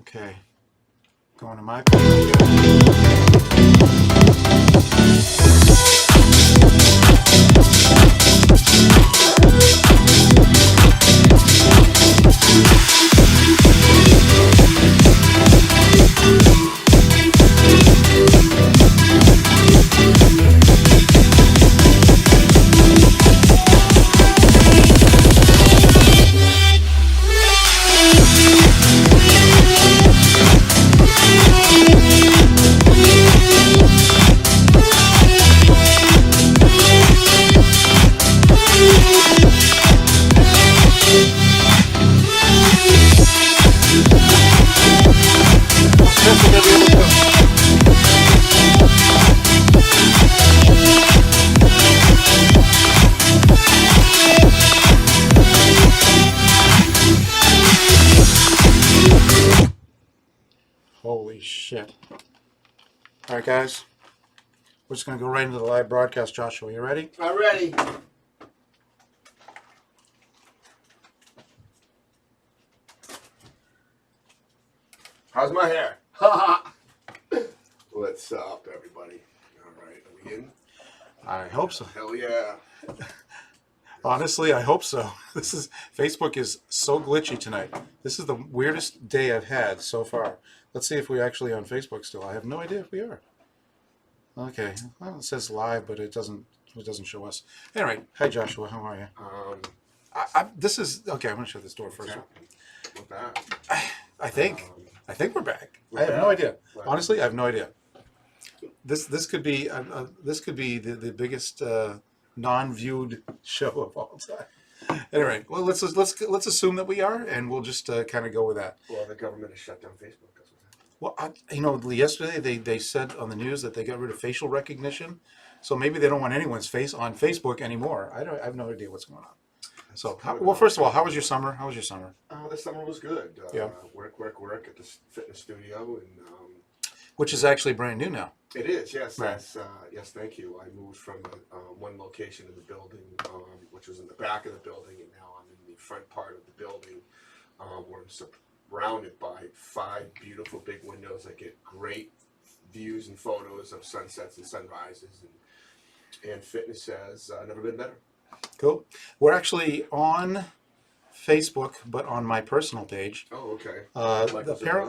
Okay. Going to my phone. Holy shit. All right, guys. We're just going to go right into the live broadcast. Joshua, you ready? I'm ready. How's my hair? What's up, everybody? All right, are we in? I hope so. Hell yeah. Honestly, I hope so. Facebook is so glitchy tonight. This is the weirdest day I've had so far. Let's see if we're actually on Facebook still. I have no idea if we are. Okay. Well, it says live, but it doesn't show us. Anyway, hi Joshua, how are you? This is okay. I'm gonna shut this door first. What's that? I think we're back. We're I have back. no idea. Wow. Honestly, I have no idea. This could be the biggest non-viewed show of all time. Anyway, well let's assume that we are, and we'll just kind of go with that. Well, the government has shut down Facebook. That's Well, yesterday they said on the news that they got rid of facial recognition, so maybe they don't want anyone's face on Facebook anymore. I have no idea what's going on. So, first of all, how was your summer? How was your summer? This summer was good. Yeah. Work at the fitness studio, and Which is actually brand new now. it is. Yes. Right. That's, yes. Thank you. I moved from one location in the building, which was in the back of the building, and now I'm in the front part of the building, where I'm surrounded by 5 beautiful big windows that get great views and photos of sunsets and sunrises, and fitness has never been better. Cool. We're actually on Facebook, but on my personal page. Oh, okay.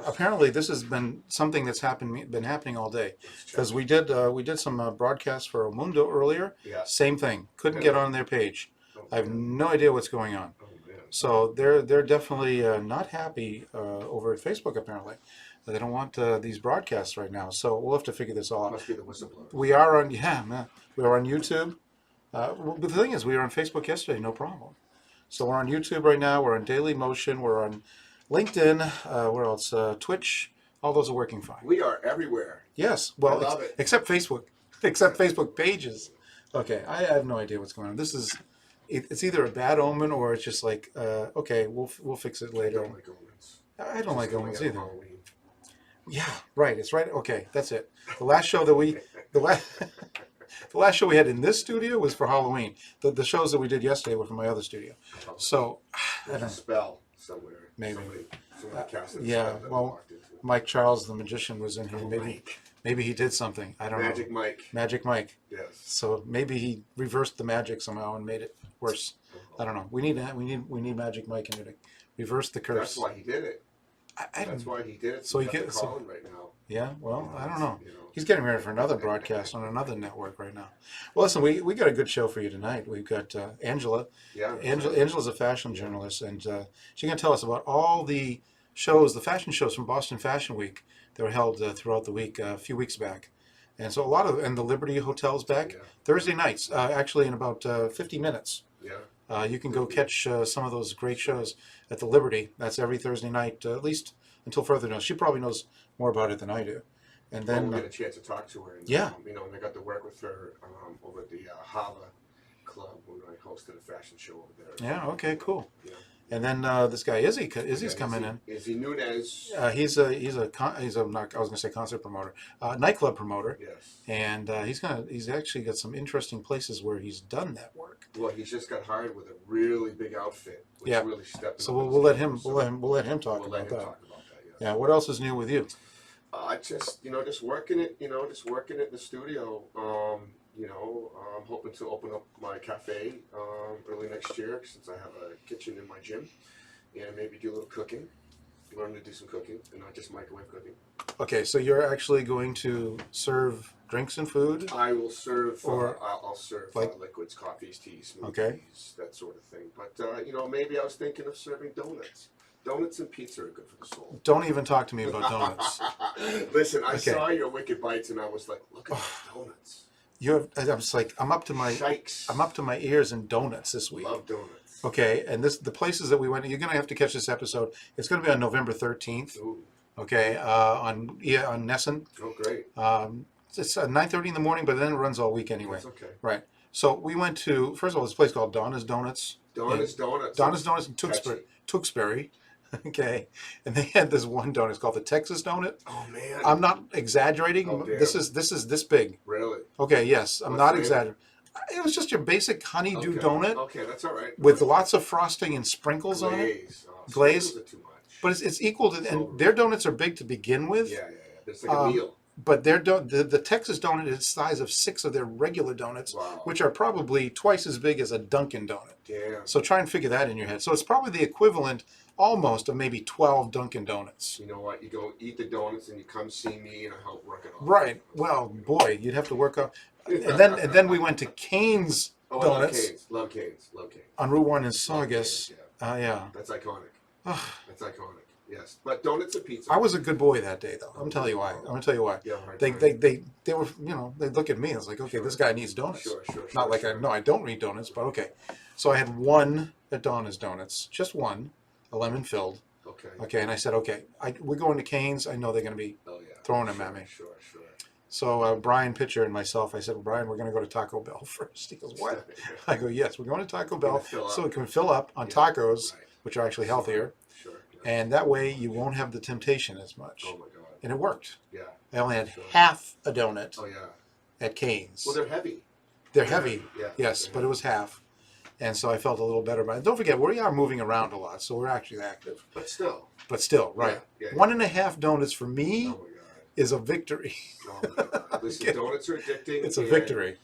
Apparently, this has been something that's been happening all day, because we did some broadcasts for El Mundo earlier. Yeah. Same thing. Couldn't get on their page. Oh, I have no idea what's going on. Oh, man. So they're definitely not happy over at Facebook. Apparently, they don't want these broadcasts right now. So we'll have to figure this all out. Must be the whistleblower. We are on we are on YouTube. But the thing is, we were on Facebook yesterday, no problem. So we're on YouTube right now. We're on Daily Motion. We're on LinkedIn. Where else? Twitch. All those are working fine. We are everywhere. Yes. Well, I love it. except Facebook. Except Facebook pages. Okay, I have no idea what's going on. It's either a bad omen or it's just like, okay, we'll fix it I later. don't like omens. I don't like omens either. Halloween. Yeah, right. It's right. Okay, that's it. The last show that the last show we had in this studio was for Halloween. The shows that we did yesterday were from my other studio. So I There's don't a spell somewhere. Maybe. Somebody cast a yeah, spell that well, walked into it. Mike Charles, the magician, was in here. Oh, Maybe he did something. I don't Magic know. Mike. Magic Mike. Yes. So maybe he reversed the magic somehow and made it worse. I don't know. We need Magic Mike in here to reverse the curse. That's why he did it. I That's don't. why he did it. So he got the gets- call in right now. Yeah. Well, I don't know. You know. He's getting ready for another broadcast on another network right now. Well, listen, we got a good show for you tonight. We've got Angela. Yeah. Angela's a fashion journalist, and she's going to tell us about all the shows, the fashion shows from Boston Fashion Week that were held throughout the week a few weeks back. And so and the Liberty Hotel's back Yeah. Thursday nights, actually in about 50 minutes. Yeah. You can go catch some of those great shows at the Liberty. That's every Thursday night, at least until further notice. She probably knows more about it than I do. And Well, then we'll get a chance to talk to her. And, Yeah. And I got to work with her over at the Hava Club when I hosted a fashion show over there. yeah, okay, cool. Yeah. And then this guy Izzy's Yeah, coming in. Izzy Nunez. He's not, I was gonna say concert promoter, nightclub promoter, Yes. and he's actually got some interesting places where he's done that work. Well, he's just got hired with a really big outfit, which Yeah. really stepped. So up we'll his let game. him So we'll let him talk we'll let about him that. talk about that. Yeah. What else is new with you? Just just working it. Just working it in the studio. I'm hoping to open up my cafe early next year since I have a kitchen in my gym, and maybe do a little cooking. Learn to do some cooking and not just microwave cooking. Okay, so you're actually going to serve drinks and food? I will serve, Or I'll serve like liquids, coffees, teas, smoothies, Okay. that sort of thing. But, maybe I was thinking of serving donuts. Donuts and pizza are good for the soul. Don't even talk to me about donuts. Listen, I Okay. saw your Wicked Bites and I was like, look at those donuts. I was like, I'm up to my ears in donuts this week. Love donuts. Okay, and the places that we went, you're gonna have to catch this episode. It's gonna be on November 13th. Ooh. Okay, on Nesson. Oh, great. It's 9:30 in the morning, but then it runs all week anyway. That's okay. Right. So we went to, first of all, this place called Donna's Donuts. Donna's Donuts. Donna's Donuts in Tewksbury. Okay, and they had this one donut. It's called the Texas donut. Oh man. I'm not exaggerating. Oh, damn. This is this big. Really? Okay, yes, I'm What's not the name? exaggerating. It was just your basic honeydew Okay. donut Okay, that's all right. with lots of frosting and sprinkles on it. Glaze. Glaze? Sprinkles are too much. But it's equal to, and their donuts are big to begin with. Yeah. It's like a meal. But the Texas donut is the size of 6 of their regular donuts, Wow. which are probably twice as big as a Dunkin' donut. Damn. So try and figure that in your head. So it's probably the equivalent almost of maybe 12 Dunkin' Donuts. You know what? You go eat the donuts and you come see me and I help work it off. Right. Well, boy, you'd have to work up. And then we went to Cane's Oh, Donuts Love Cane's. on Route 1 in Saugus. Cane's, Yeah. That's iconic. That's iconic. Yes. But donuts and pizza. I was a good boy that day, though. I'm gonna tell you why. Yeah, hard They time. they were, they look at me. I was like, okay, this guy needs donuts. Sure. Not like sure. I don't need donuts, but okay. So I had one at Donna's Donuts, just one, a lemon filled. Okay. Okay, and I said, okay, we're going to Cane's. I know they're going to be Oh yeah. throwing them at me. Sure. So Brian Pitcher and myself, I said, well, Brian, we're going to go to Taco Bell first. He goes, what? I go, yes, we're going to Taco Bell so we can fill up on tacos, Right. which are actually healthier, Sure. and that way you won't have the temptation as much. Oh my god. And it worked. Yeah. I only had Sure. half a donut Oh yeah. at Cane's. Well, they're heavy. They're heavy, Yeah. yes, they're but it was half. And so I felt a little better about it. Don't forget, we are moving around a lot, so we're actually active. But still. But still, right. Yeah. 1.5 donuts for me Oh my god. is a victory. Oh my god. Listen, donuts are addicting. It's a and, victory.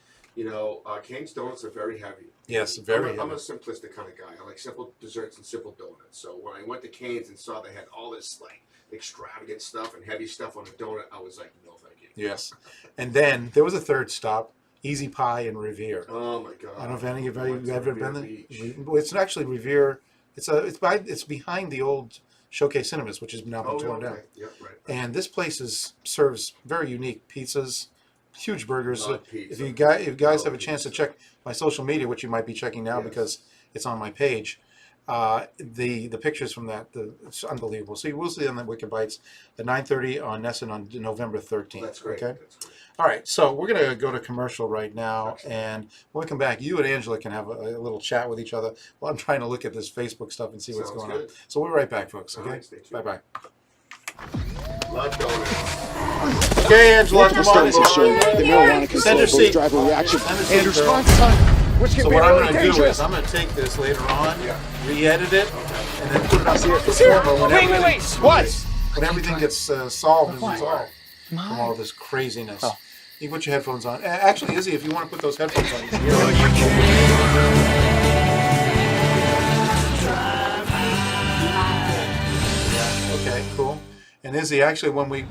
Cane's donuts are very heavy. Yes, very I'm a heavy. simplistic kind of guy. I like simple desserts and simple donuts. So when I went to Cane's and saw they had all this like extravagant stuff and heavy stuff on a donut, I was like, no, thank you. Yes. And then there was a third stop, Easy Pie in Revere. Oh my god. I don't know if any of you Went to have ever Revere been Beach. there. It's actually Revere. It's behind the old Showcase Cinemas, which has now been torn down. Yep, right. And this place serves very unique pizzas, huge burgers. Love pizza. If you guys have a Love chance to pizza. check my social media, which you might be checking now Yes. because it's on my page, the pictures from that, it's unbelievable. So you will see on the Wicked Bites at 9:30 on Nesson on November 13th. That's great. Okay. That's great. All right, so we're going to go to commercial right now, Excellent. and when we come back, you and Angela can have a little chat with each other while I'm trying to look at this Facebook stuff and see what's Sounds going on. good. So we'll be right back, folks, All okay? right, stay tuned. Bye-bye. Love donuts. Okay, Angela, come on. Studies have shown that marijuana can Send your slow seat. both driver reaction Send your seat, and girl. response time, which can So be what I'm really going to do dangerous. is I'm going to take this later on, Yeah. re-edit it, and then put it on the It's here. camera Wait. What? when everything gets solved and resolved from all this craziness. You can put your headphones on. Actually, Izzy, if you want to put those headphones on, you can hear it. Okay, cool. And Izzy, actually, when we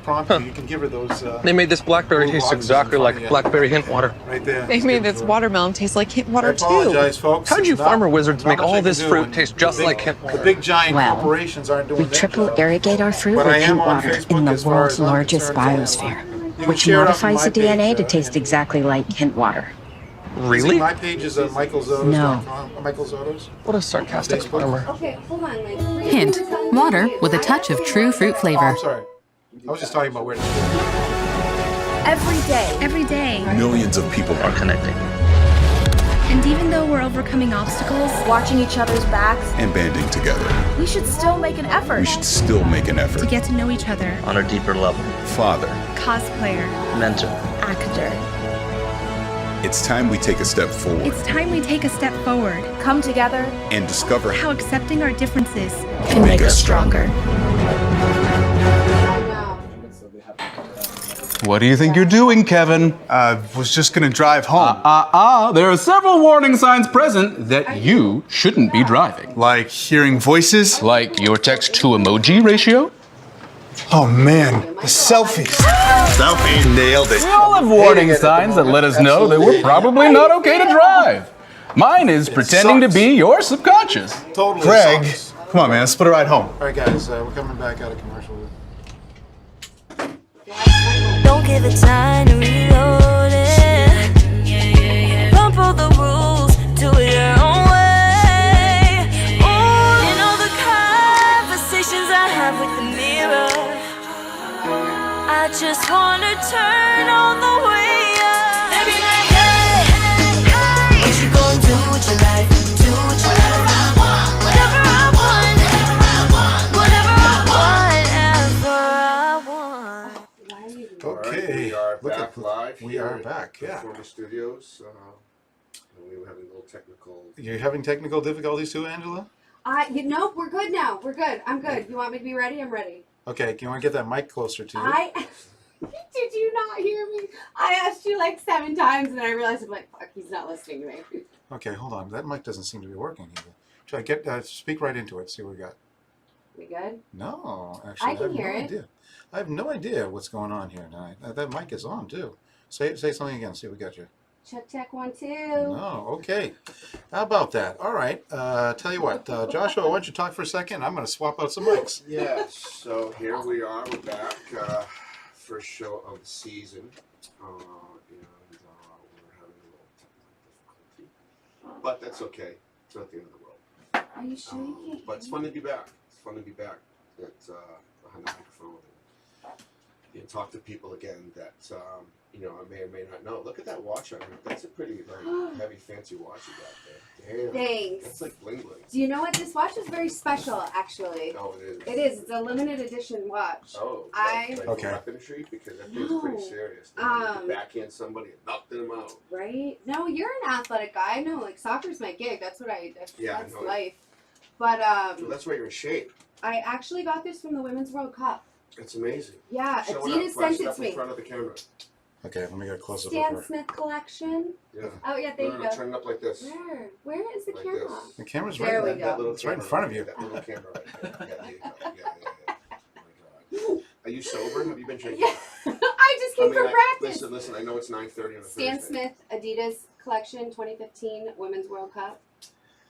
prompt you, you can give her those. They made this blackberry Blue taste boxes exactly in front like of you. blackberry hint water. Right there. They made this watermelon taste like hint I water too. apologize, folks. How'd It's you not- farmer wizards not make much I all can this do fruit when taste the just big- like hint The water? big giant Well, corporations aren't doing We their triple job. irrigate our fruit But with I am hint on water Facebook in the as far world's as I'm largest concerned. biosphere, You can which share it up on modifies my the DNA page, to taste exactly like hint water. Really? My page is michaelzotos.com. Michael Zotos. What a sarcastic Facebook. farmer. Okay, hold on. Hint, water with a touch of true fruit Oh, flavor. I'm sorry. I was just talking about where to Every day. Millions of people are connecting And even though we're overcoming obstacles, watching each other's backs, and banding together. we should still make an effort We should still make an effort. to get to know each other. On a deeper level. Father, Cosplayer, Mentor. actor. it's time we take a step forward It's time we take a step forward. Come together. and discover How accepting our differences Can make us stronger. What do you think you're doing, Kevin? Was just gonna drive home. There are several warning signs present that you shouldn't be driving. Like hearing voices? Like your text to emoji ratio? Oh man, the selfies. Selfie. Nailed it. We all have warning signs that let us know that we're probably not okay to drive. Mine is pretending to be your subconscious. Totally. Greg, sucks. come on man, let's put a ride home. All right, guys, we're coming back out of commercial. Don't give it time to reload it. Bump all the rules, do it your own way. Oh, you know the conversations I have with the mirror. I just wanna turn on the way up. They be like, hey, what you gonna do with your life? Do with your life. Whatever I want, whatever I want. Okay. We are Look back live. We here are at back, yeah. Performance Studios. And we were having a little technical. You're having technical difficulties too, Angela? Nope, we're good now. We're good. I'm good. You want me to be ready? I'm ready. Okay, can you want to get that mic closer to you? Did you not hear me? I asked you like 7 times and then I realized I'm like, fuck, he's not listening to me. Okay, hold on. That mic doesn't seem to be working either. Try speak right into it. See what we got. We good? No, actually, I can hear it. Idea. I have no idea what's going on here tonight. That mic is on too. Say something again. See what we got you. Check 1 2. No, okay. How about that? All right. Tell you what, Joshua, why don't you talk for a second? I'm going to swap out some mics. Yes, so here we are. We're back. First show of the season. And we're having a little technical difficulty. But that's okay. It's not the end of the world. Are you sure you can't But it's fun to be back. It's fun to be back behind the microphone and talk to people again that I may or may not know. Look at that watch on her. That's a pretty heavy, fancy watch you got there. Damn. Thanks. That's like bling bling. Do you know what? This watch is very special, actually. Oh, it is. It is. It's a limited edition watch. Oh, like okay. weaponry? Because that thing's pretty serious. You backhand somebody and knock them out. Right? No, you're an athletic guy. No, like soccer's my gig. That's what that's no, life. But so that's why you're in shape. I actually got this from the Women's World Cup. It's amazing. Yeah, Show Adidas sent it to me. in front of the camera. Okay, let me get a close up Stan of her. Smith collection. Yeah. Oh yeah, there you go. Turn it up like this. Where is the Like camera? this. The camera's There right we there. go. It's right in front of you. That little camera right there. Yeah, there you go. Yeah. Oh my God. Are you sober? Have you been drinking? Yeah. I just came from practice. Listen. I know it's 9:30 on a Stan Thursday. Smith Adidas collection 2015 Women's World Cup.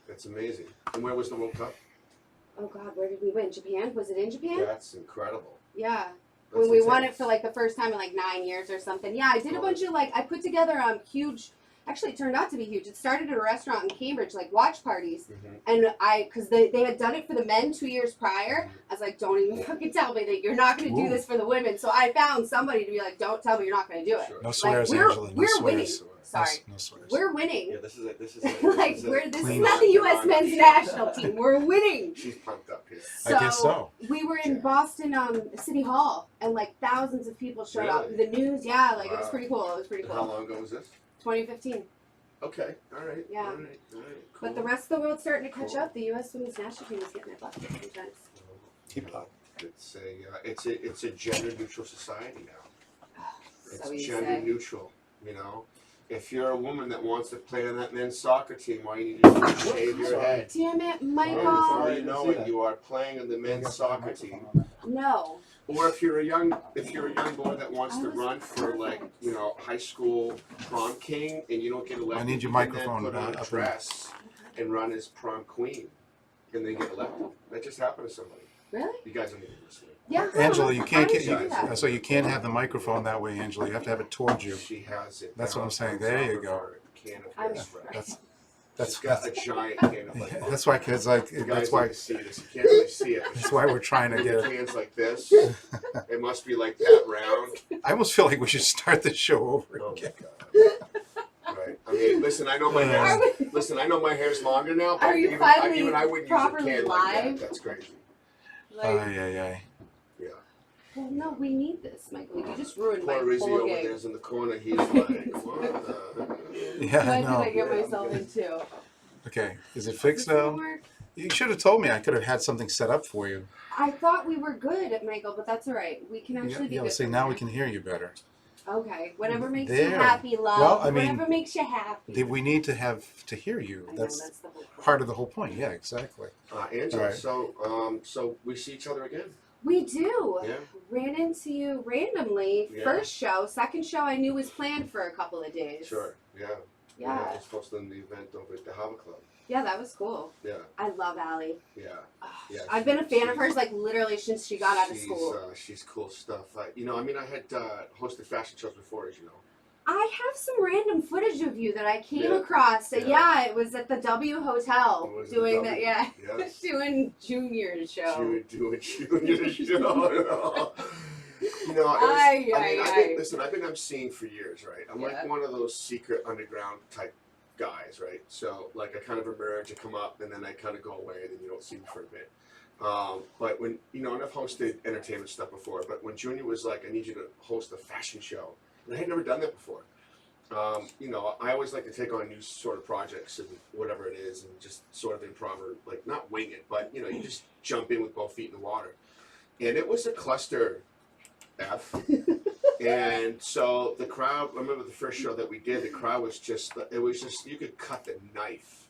That's amazing. And where was the World Cup? Oh God, where did we win? Japan? Was it in Japan? That's incredible. Yeah. That's When we won intense. it for like the first time in like 9 years or something. Yeah, I did a bunch of I put together huge. Actually, it turned out to be huge. It started at a restaurant in Cambridge, like watch parties, and because they had done it for the men 2 years prior. I was like, don't even fucking tell me that you're not going to do this for the women. So I found somebody to be like, don't tell me you're not going to do it. Sure. No swears, we're, Angela. No we're swears. winning. Sorry, No swears. we're winning. Yeah, this is This is clean not the U.S. men's national team. We're winning. She's pumped up here. I guess so. We were in Boston City Hall, and like thousands of people showed up. The news, it was pretty cool. It was pretty And cool. how long ago was this? 2015. Okay, all right. Yeah. All right. Cool. But the rest of the world's starting to catch up. The U.S. women's national team is getting their butt kicked sometimes. Keep up. It's a gender neutral society now. So It's you gender say. neutral. If you're a woman that wants to play on that men's soccer team, all you need to do is shave your head. Damn it, Before Michael. you know it, you are playing on the men's soccer team. No. Or if you're a young boy that wants to run for high school prom king and you don't get elected, I need your you can microphone then put on up a in- dress and run as prom queen, and they get elected. That just happened to somebody. Really? You guys don't need to listen. Yeah. Angela, you can't How get did you do that? so you can't have the microphone that way, Angela. You have to have it towards you. She has it. That's what I'm saying. on There top you of go. her can of I'm hairspray. That's She's got a giant can of like. that's why kids like. You That's guys why. need to see this. You can't really see it. That's why we're trying to The get it. cans like this. It must be like that round. I almost feel like we should start the show over Oh again. my God. Right. I mean, listen. I know my hair's. Listen. I know my hair's longer now. But Are you even finally I wouldn't use a properly can like that. live? That's crazy. Aye. Yeah. Well, no, we need this, Michael. You just ruined my Poor Rizzy whole over game. there's in the corner. He's like, what the? Yeah, I What did I know. get myself into? Okay, is it fixed now? You should have told me. I could have had something set up for you. I thought we were good at Michael, but that's all right. We can actually be Yeah, good. see, from now here. we can hear you better. Okay, whatever makes you There. happy, love. Well, I mean, whatever makes you happy. We need to have to hear you. I know, That's that's the whole point. part of the whole point. Yeah, exactly. Angela, All right. so we see each other again. We do. Yeah. Ran into you randomly. Yeah. First show, second show I knew was planned for a couple of days. Sure. Yeah. Yeah. I was hosting the event over at the Hava Club. Yeah, that was cool. Yeah. I love Allie. Yeah. Oh, Yeah, I've been a fan of hers like literally since she got out of school. She's cool stuff. I had hosted fashion shows before, as you know. I have some random footage of you that I came Yeah. across. Yeah. Yeah, it was at the W Hotel It was doing the that. W, Yeah, yes. doing Junior's show. She would do it. She would do it. Listen, I've been emceeing for years, right? I'm like one of those secret underground type guys, right? So, like, I kind of emerge, I come up, and then I kind of go away, and then you don't see me for a bit. But when, and I've hosted entertainment stuff before, but when Junior was like, I need you to host a fashion show, and I had never done that before. I always like to take on new sort of projects and whatever it is, and just sort of improv or, like, not wing it, but, you just jump in with both feet in the water. And it was a cluster F. And so the crowd, I remember the first show that we did, the crowd was just, you could cut the knife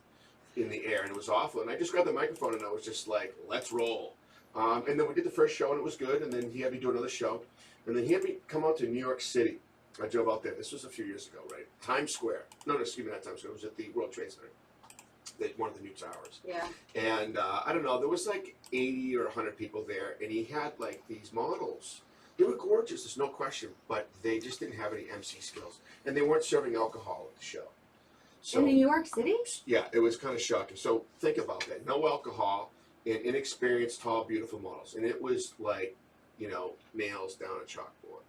in the air, and it was awful. And I just grabbed the microphone, and I was just like, let's roll. And then we did the first show, and it was good, and then he had me do another show. And then he had me come out to New York City. I drove out there. This was a few years ago, right? Times Square. No, excuse me, not Times Square. It was at the World Trade Center. One of the new towers. Yeah. And I don't know, there was like 80 or 100 people there, and he had like these models. They were gorgeous, there's no question, but they just didn't have any MC skills. And they weren't serving alcohol at the show. So, in New York City? Yeah, it was kind of shocking. So think about that. No alcohol and inexperienced, tall, beautiful models. And it was like, nails down a chalkboard.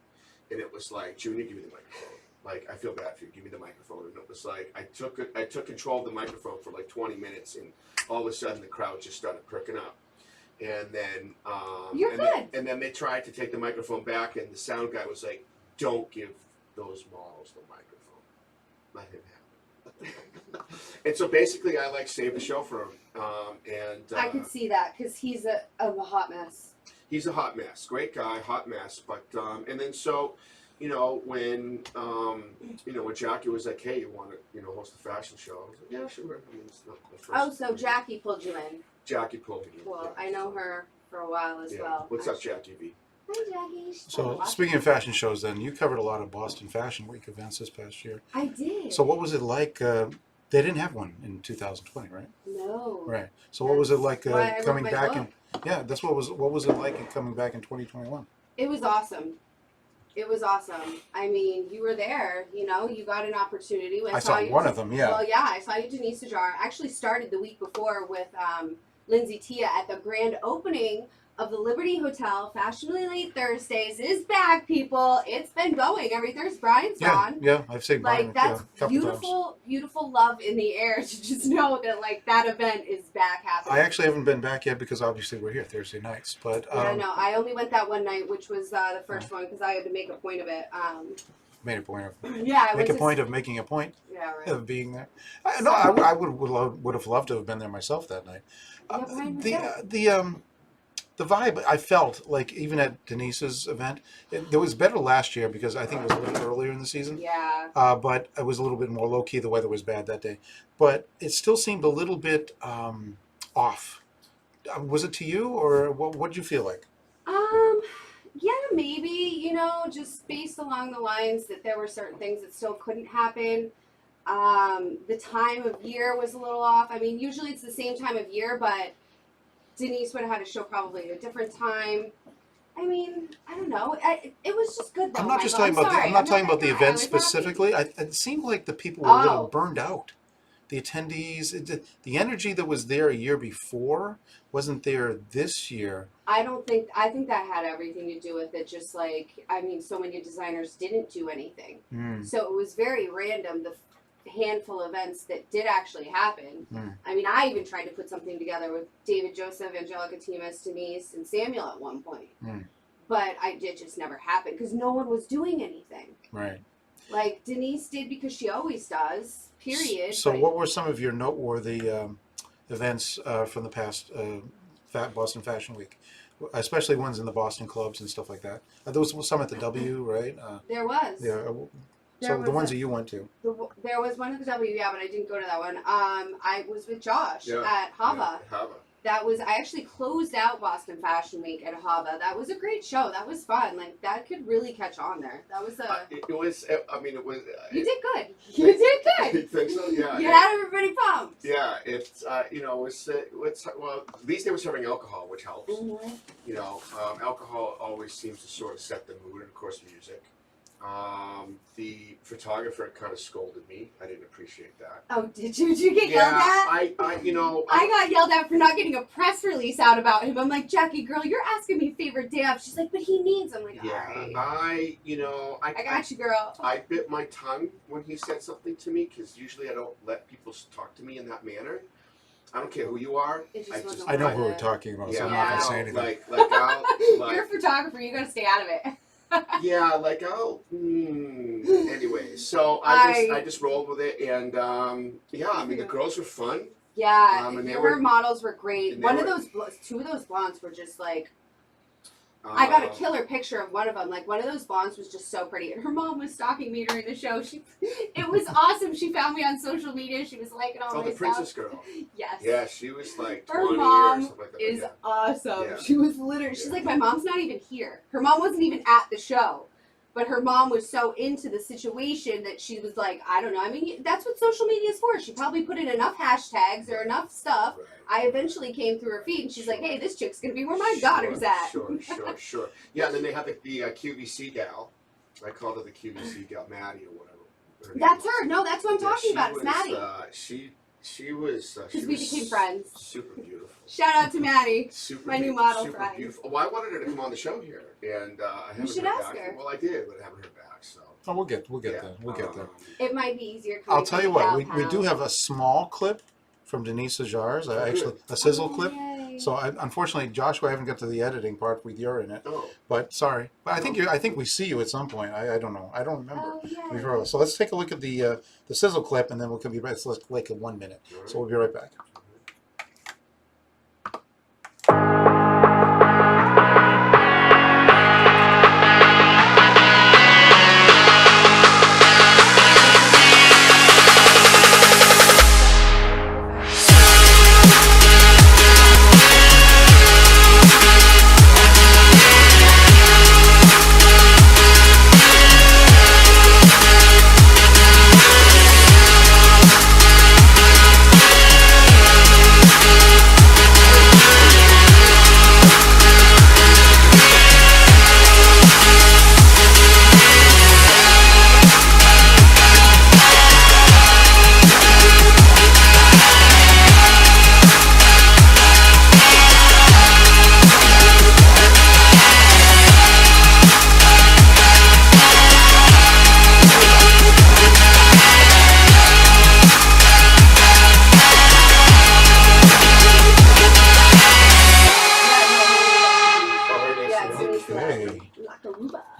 And it was like, Junior, give me the microphone. Like, I feel bad for you. Give me the microphone. And it was like, I took control of the microphone for like 20 minutes, and all of a sudden the crowd just started perking up. And then, and then they tried to take the microphone back, and the sound guy was like, "Don't give those models the microphone. Let him have it." And so basically, I saved the show for him. I could see that because he's a hot mess. He's a hot mess. Great guy, hot mess. But and then so, when when Jackie was like, "Hey, you want to host a fashion show?" I was like, "Yeah, sure." I mean, it's not the first. So Jackie pulled you in. Jackie pulled me in. Well, I know her for a while as well. What's up, Jackie B? Hi, Jackie. So, speaking of fashion shows, then, you covered a lot of Boston Fashion Week events this past year. I did. So, what was it like? They didn't have one in 2020, right? No. Right. So, what was it like coming back? Yeah, that's what was it like in coming back in 2021? It was awesome. It was awesome. I mean, you were there. You got an opportunity. I saw one of them. Yeah. Well, yeah, I saw you, Denise Ajar. Actually, started the week before with Lindsay Tia at the grand opening of the Liberty Hotel. Fashionably Late Thursdays is back, people. It's been going every Thursday. Brian's gone. Yeah, I've seen Brian that's a couple beautiful, times. beautiful love in the air to just know that that event is back happening. I actually haven't been back yet because obviously we're here Thursday nights. But no, I only went that one night, which was the first one because I had to make a point of it. Made a point of make a point of making a point. Yeah, right. Of being there. I would have loved to have been there myself that night. The vibe I felt like even at Denise's event, it was better last year because I think it was a little earlier in the season. Yeah. But it was a little bit more low key. The weather was bad that day, but it still seemed a little bit off. Was it to you, or what did you feel like? Yeah, maybe, just based along the lines that there were certain things that still couldn't happen. The time of year was a little off. I mean, usually it's the same time of year, but Denise would have had a show probably at a different time. I mean, I don't know. It was just good though. I'm not just talking about I'm not talking about the event specifically. It seemed like the people were a little burned out. The attendees, the energy that was there a year before wasn't there this year. I think that had everything to do with it. Just so many designers didn't do anything. So it was very random, the handful of events that did actually happen. I mean, I even tried to put something together with David Joseph, Angela Cornacchio, Denise, and Samuel at one point. But it just never happened because no one was doing anything. Right. Like Denise did because she always does, period. So what were some of your noteworthy events from the past Boston Fashion Week? especially ones in the Boston clubs and stuff like that. There was some at the W, right? There was. Yeah. There So the was ones that you went to. There was one at the W, yeah, but I didn't go to that one. I was with Josh at Hava. Yeah, Hava. I actually closed out Boston Fashion Week at Hava. That was a great show. That was fun. Like, that could really catch on there. That was It was. I mean, it was. You did good. You did good. You think so? Yeah. You had everybody pumped. Yeah, it's well, at least they were serving alcohol, which helps. Mm-hmm. You know, alcohol always seems to sort of set the mood, and of course, music. The photographer kind of scolded me. I didn't appreciate that. Oh, did you get yelled at? I got yelled at for not getting a press release out about him. I'm like, Jackie, girl, you're asking me favorite day off. She's like, but he needs. I'm like, all right. I got you, girl. I bit my tongue when he said something to me because usually I don't let people talk to me in that manner. I don't care who you are. I know who we're talking about, so I'm not going to say anything. You're a photographer. You got to stay out of it. Yeah, like anyway, so I just rolled with it, and yeah, I mean the girls were fun. Yeah, her models were great. Two of those blondes were just like. I got a killer picture of one of them. Like, one of those blondes was just so pretty, and her mom was stalking me during the show. It was awesome. She found me on social media. She was liking all my stuff. Oh, the princess girl. Yes. Yeah, she was like 20 her mom or something like that. is awesome. Yeah. She was literally. She's like, my mom's not even here. Her mom wasn't even at the show, but her mom was so into the situation that she was like, I don't know. I mean, that's what social media is for. She probably put in enough hashtags or enough stuff. Right. I eventually came through her feed, and she's like, hey, this chick's going to be where my daughter's at. Sure. Yeah, and then they have the QVC gal. I called her the QVC gal, Maddie or whatever. That's her. No, that's what I'm talking about. It's Maddie. She was... Because we became friends. Super beautiful. Shout out to Maddie, my new model friend. Beautiful. Well, I wanted her to come on the show here, and I haven't heard back. Ask her. Well, I did, but I haven't heard back, so... Oh, we'll get there. We'll get there. It might be easier. I'll tell you what, we do have a small clip from Denise Ajars, actually a sizzle clip. Yay. So unfortunately, Joshua, I haven't got to the editing part with you're in it. Oh. But sorry, but I think we see you at some point. I don't know. I don't remember. Oh, Before. So let's take a look at the sizzle clip, and then we'll be back. It's like 1 minute. So we'll be right back.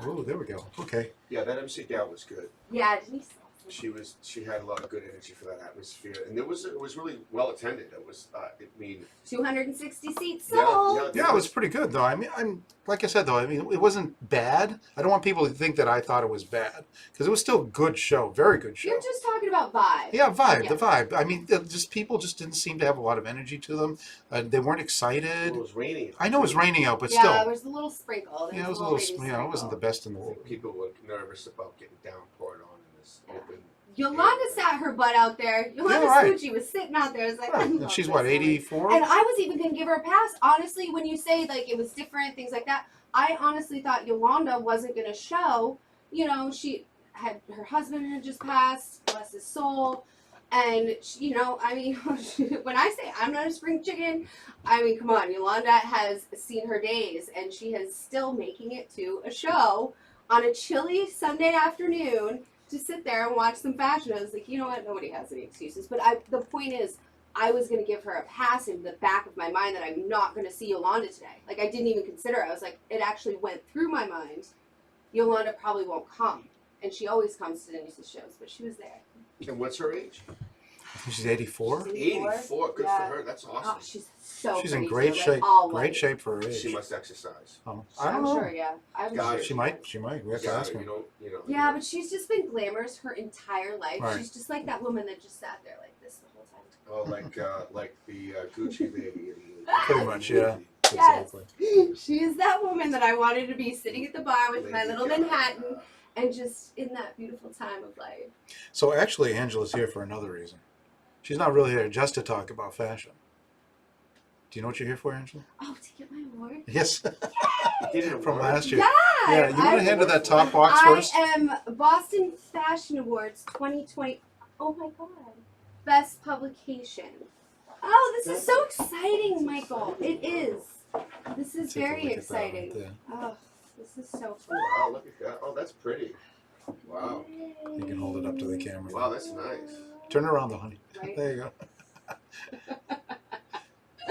Oh, there we go. Okay. Yeah, that MC gal was good. Yeah, Denise. She had a lot of good energy for that atmosphere, and it was really well attended. It was, 260 seats Yeah, sold. Yeah, it was pretty good though. I mean, like I said though, I mean, it wasn't bad. I don't want people to think that I thought it was bad because it was still a good show, very good show. You're just talking about vibe. Yeah, vibe, the vibe. I mean, people just didn't seem to have a lot of energy to them. They weren't excited. Well, it was raining. I know it was raining out, but yeah, still. there was a little sprinkle. Yeah, it was a little. You know, it wasn't the best in the I world. think people were nervous about getting downpoured on in this open. Yolanda sat her butt out there. Yolanda Smucci was sitting out there. I was like, I love she's this what, woman. 84? And I was even going to give her a pass. Honestly, when you say like it was different, things like that, I honestly thought Yolanda wasn't going to show. You know, her husband had just passed, bless his soul. And, you know, I mean, when I say I'm not a spring chicken, I mean, come on. Yolanda has seen her days, and she is still making it to a show on a chilly Sunday afternoon to sit there and watch some fashion. I was like, you know what? Nobody has any excuses. But the point is, I was going to give her a pass in the back of my mind that I'm not going to see Yolanda today. Like, I didn't even consider it. I was like, it actually went through my mind. Yolanda probably won't come. And she always comes to Denise's shows, but she was there. And what's her age? She's 84. 84. Good Yeah. for her. That's awesome. Oh, she's so She's in pretty, great too, shape. like, all Great white. shape for her age. She must exercise. Oh, I don't I'm know. sure, yeah. I'm God, sure She might. She might. We have to Yeah, ask her. you know. Yeah, but she's just been glamorous her entire life. Right. She's just like that woman that just sat there like this the whole time. Oh, like the Gucci lady. Pretty much, yeah. Yes. Exactly. She is that woman that I wanted to be sitting at the bar with my Lady little Gaga. Manhattan and just in that beautiful time of life. So actually, Angela's here for another reason. She's not really here just to talk about fashion. Do you know what you're here for, Angela? Oh, to get my award? Yes. Did it From work? last year. Yeah! Yeah, you want to hand her that top box first? I am Boston Fashion Awards 2020. Oh my god. Best publication. Oh, this is so exciting, Michael. It is. This is Take a very look at that right exciting. there. Oh, this is so fun. Wow, look at that. Oh, that's pretty. Wow. You can hold it up to the camera. Wow, that's nice. Turn around, though, honey. Right. There you go.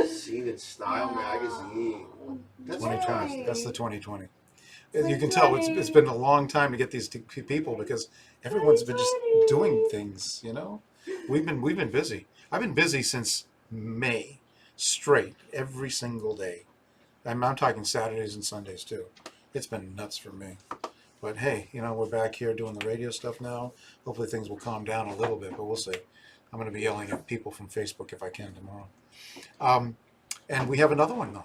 Seen in Style magazine. That's 2020. fantastic. That's the 2020. You can tell it's been a long time to get these people because everyone's been just doing things. You know, we've been busy. I've been busy since May, straight every single day. I'm talking Saturdays and Sundays too. It's been nuts for me. But hey, you know, we're back here doing the radio stuff now. Hopefully things will calm down a little bit, but we'll see. I'm going to be yelling at people from Facebook if I can tomorrow. And we have another one though.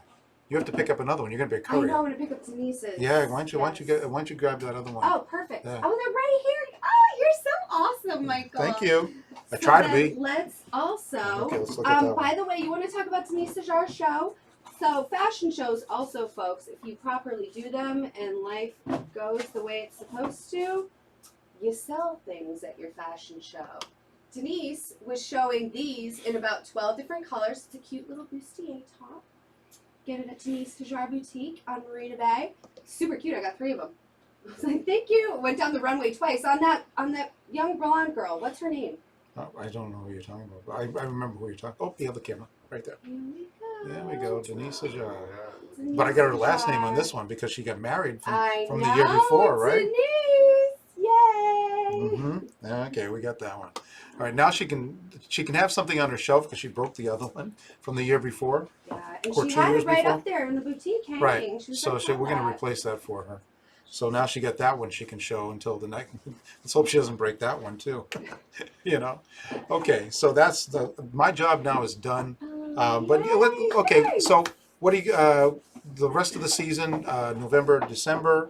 You have to pick up another one. You're going to be a I know, courier. I'm going to pick up Denise's. Yeah, why don't you grab that other one? Oh, perfect. Yeah. Oh, they're right here. Oh, you're so awesome, Michael. Thank you. I So try to then be. Let's also, Okay, let's look at that by one. the way, you want to talk about Denise Sajar's show? So fashion shows also, folks, if you properly do them and life goes the way it's supposed to, you sell things at your fashion show. Denise was showing these in about 12 different colors. It's a cute little bustier top. Get it at Denise Sajar Boutique on Marina Bay. Super cute. I got 3 of them. I was like, thank you. Went down the runway twice on that young blonde girl. What's her name? Oh, I don't know who you're talking about, but I remember who you're talking. Oh, the other camera, right there. Here we go. There we go, Denise Sajar. Denise But I got her last name on Sajar. this one because she got married I from know, the year before, right? Denise! Yay! Mm-hmm. Okay, we got that one. All right, now she can have something on her shelf because she broke the other one from the year before. Yeah, and Or she 2 had years it right before. up there in the boutique hanging. Right. She was So like, we're going to "Love that." replace that for her. So now she got that one she can show until the night. Let's hope she doesn't break that one too. You know. Okay, so that's my job now is done. Okay, so what do you the rest of the season, November, December,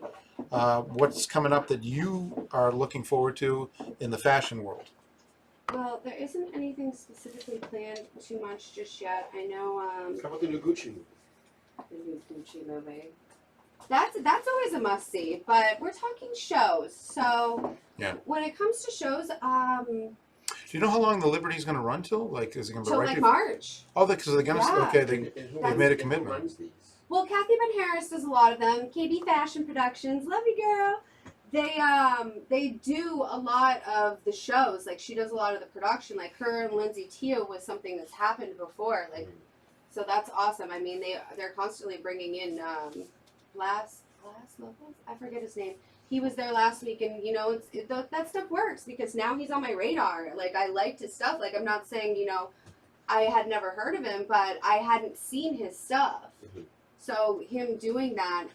what's coming up that you are looking forward to in the fashion world? Well, there isn't anything specifically planned too much just yet. I know How about the new Gucci movie? the new Gucci movie. That's always a must see, but we're talking shows. So Yeah. when it comes to shows, Do you know how long the Liberty's going to run till? Like, is it going to be till right like before? March. Oh, because they're going to. Yeah. Okay, And who they've runs- made a and who commitment. runs these? Well, Kathy Ben Harris does a lot of them. KB Fashion Productions, love you, girl. They do a lot of the shows. Like she does a lot of the production. Like her and Lindsay Teo was something that's happened before. Like, so that's awesome. I mean, they're constantly bringing in Blas Lopez. I forget his name. He was there last week, and you know, that stuff works because now he's on my radar. Like I liked his stuff. Like I'm not saying I had never heard of him, but I hadn't seen his stuff. Mhm. So him doing that,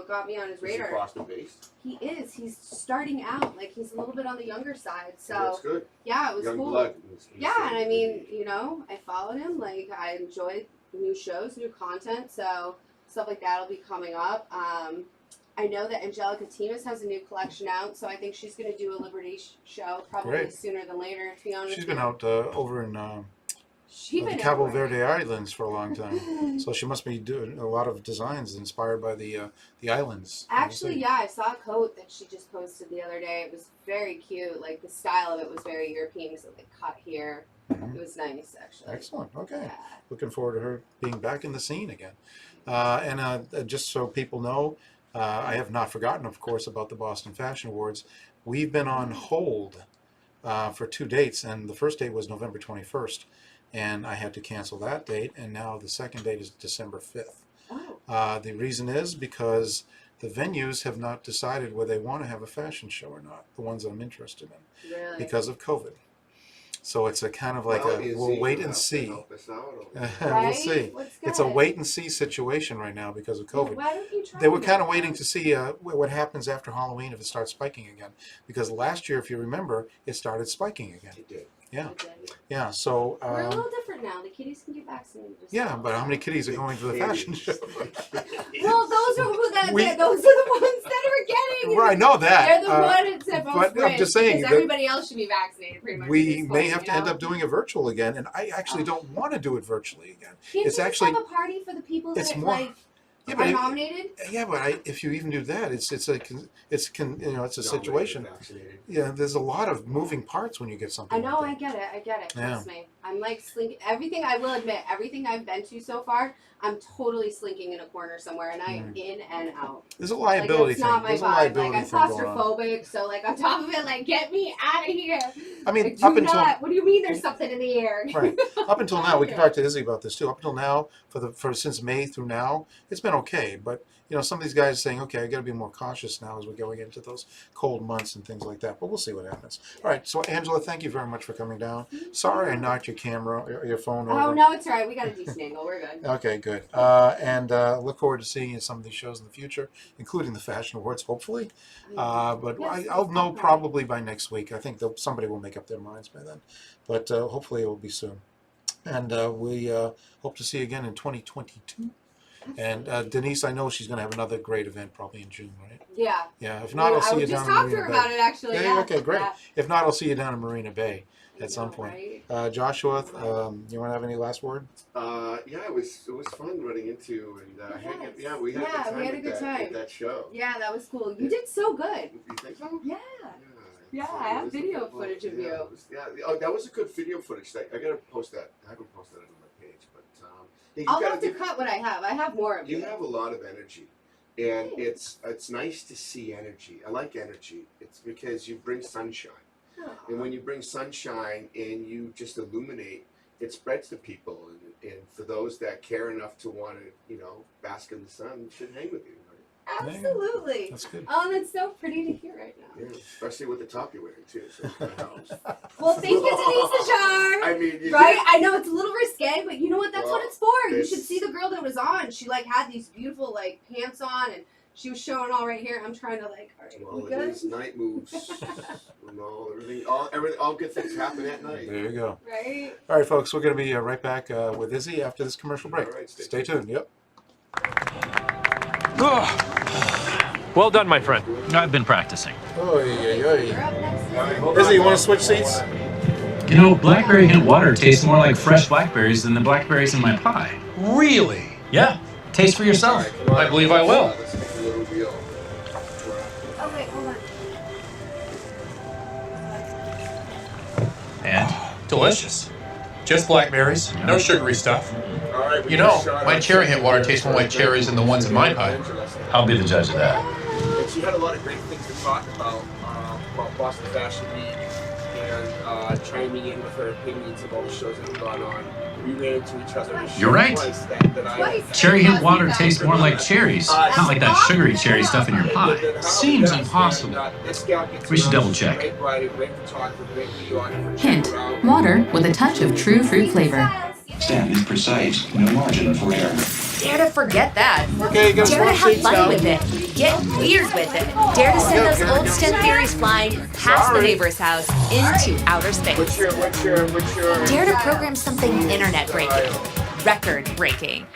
got me on his Is he radar. Boston based? He is. He's starting out. Like he's a little bit on the younger side. So That's good. yeah, it was Young cool. blood. Yeah, and I mean, I followed him. Like I enjoyed new shows, new content. So stuff like that will be coming up. I know that Angelica Timas has a new collection out, so I think she's going to do a Liberty show probably Great. sooner than later. To be honest, She's been out over in She's the been Cabo everywhere. Verde Islands for a long time. So she must be doing a lot of designs inspired by the islands. Actually, yeah, I saw a coat that she just posted the other day. It was very cute. Like the style of it was very European, so like cut here. Mhm. It was nice, actually. Excellent. Okay. Yeah. Looking forward to her being back in the scene again. And just so people know, I have not forgotten, of course, about the Boston Fashion Awards. We've been on hold for 2 dates, and the first date was November 21st, and I had to cancel that date, and now the second date is December 5th. Oh. The reason is because the venues have not decided whether they want to have a fashion show or not, the ones that I'm interested in, Really? because of COVID. So it's a kind of like we'll wait and see. We'll Right? see. What's It's a good? wait and see situation right now because of COVID. Why don't you try They were that? kind of waiting to see what happens after Halloween if it starts spiking again. Because last year, if you remember, it started spiking again. It did. Yeah, It did. yeah. So We're a little different now. The kitties can get vaccinated. yeah, but how many kitties are going to the fashion show? Well, those are those are the ones that are getting. Right, I know that. They're the ones that most but I'm just risk, saying because that everybody else should be vaccinated. Pretty much. at we this may point, have to you end know? up doing it virtual again, and I actually don't want to do it virtually again. Can't It's you actually just have a party for the people it's that more. like Yeah, are but nominated? yeah, but if you even do that, it's a situation. Yeah, there's a lot of moving parts when you get something. I know, like I get it. Yeah. Trust me. I'm like slinking. Everything I will admit, everything I've been to so far, I'm totally slinking in a corner somewhere, and I am in and out. There's a liability Like, that's not my There's a vibe. liability Like I'm thing going on. claustrophobic, so like on top of it, like get me out of here. I mean, Like, up do until not. What do you mean? There's something in the air? right, up until now, we can talk to Izzy about this too. Up until now, for since May through now, it's been okay. But some of these guys are saying, okay, I got to be more cautious now as we're going into those cold months and things like that. But we'll see what happens. All right, so Angela, thank you very much for coming down. Sorry, I knocked your phone over. Oh no, it's all right. We got a decent angle. We're good. Okay, good. And look forward to seeing you in some of these shows in the future, including the Fashion Awards, hopefully. But Yes, I'll know probably by next week. I think somebody will make up their minds by then. But hopefully it will be soon. And we hope to see you again in 2022. And Denise, I know she's going to have another great event probably in June, right? Yeah. Yeah. If not, I'll see you down in Marina Bay. I just talked to her about it actually. Yeah, Yeah. okay, great. Yeah. If not, I'll see you down in Marina Bay at some point. Right? Joshua, you want to have any last word? Yeah, it was fun running into and we had a good time at that show. Yeah, that was cool. You did so good. You think so? Yeah. Yeah, I have video footage of you. Oh, that was a good video footage. I gotta post that. I haven't posted it on my page, but I'll have to cut what I have. I have more of you. You have a lot of energy, and it's nice to see energy. I like energy. It's because you bring sunshine, and when you bring sunshine and you just illuminate, it spreads to people, and for those that care enough to want to, bask in the sun, should hang with you. Absolutely. That's good. Oh, that's so pretty to hear right now. Yeah, especially with the top you're wearing too. So it kinda helps. Well, thank you, Denise Jar. I mean, right? I know it's a little risque, but you know what? That's what it's for. You it's- should see the girl that was on. She had these beautiful pants on, and she was showing all right here. I'm trying to all right, Well, we it good? is night moves. All good things happen at night. There you go. Right? All right, folks, we're going to be right back with Izzy after this commercial break. All right, stay tuned. Yep. Well done, my friend. I've been practicing. Izzy, you want to switch seats? Blackberry hint water tastes more like fresh blackberries than the blackberries in my pie. Really? Yeah. Taste for yourself. I believe I will. Let's make a little wheel. Oh, wait, hold on. And Delicious. Just blackberries, no sugary stuff. All right, we You got a know, shot my of cherry hint water tastes more like cherries than the ones in my pie. I'll be the judge of that. And she had a lot of great things to talk about Boston Fashion Week and chiming in with her opinions of all the shows that have gone on. We ran into each other. at a show You're right. twice that I Cherry hint water tastes more like cherries, not like that sugary cherry stuff in your pie. Seems impossible. We should double check. Hint, water with a touch of true fruit flavor. Stand precise, no margin for error. Dare to forget that. Okay, guys, Dare to one have seat fun down. with it. Get weird with it. Dare to send those old STEM theories flying past the neighbor's house into outer space. Dare to program something internet breaking, record breaking.